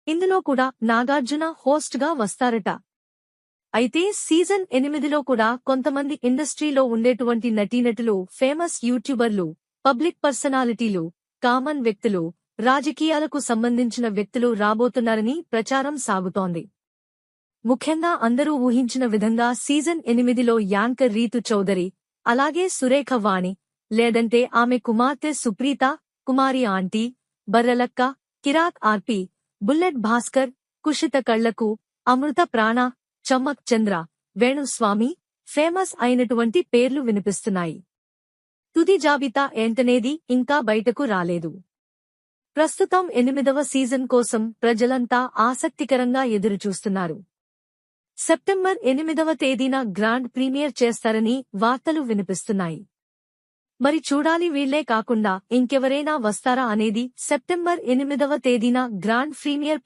ఇందులో కూడా నాగార్జున హోస్ట్ గా వస్తారట. అయితే సీజన్ 8లో కూడా కొంతమంది ఇండస్ట్రీలో ఉండేటువంటి నటీనటులు, ఫేమస్ యూట్యూబర్లు, పబ్లిక్ పర్సనాలిటీలు, కామన్ వ్యక్తులు, రాజకీయాలకు సంబంధించిన వ్యక్తులు రాబోతున్నారని ప్రచారం సాగుతోంది. ముఖ్యంగా అందరూ ఊహించిన విధంగా సీజన్ 8లో యాంకర్ రీతు చౌదరి, అలాగే సురేఖ వాణి, లేదంటే ఆమె కుమార్తె సుప్రీత, కుమారి ఆంటీ, బర్రెలక్క, కిరాక్ ఆర్పి, బుల్లెట్ భాస్కర్, కుషిత కళ్లకు, అమృత ప్రాణ, చమ్మక్ చంద్ర, వేణుస్వామి ఫేమస్ అయినటువంటి పేర్లు వినిపిస్తున్నాయి. తుది జాబితా ఏంటనేది ఇంకా బయటకు రాలేదు. ప్రస్తుతం 8వ సీజన్ కోసం ప్రజలంతా ఆసక్తికరంగా ఎదురుచూస్తున్నారు. సెప్టెంబర్ 8వ తేదీన గ్రాండ్ ప్రీమియర్ చేస్తారని వార్తలు వినిపిస్తున్నాయి. మరి చూడాలి, వీళ్లే కాకుండా ఇంకెవరైనా వస్తారా అనేది. సెప్టెంబర్ 8వ తేదీన గ్రాండ్ ప్రీమియర్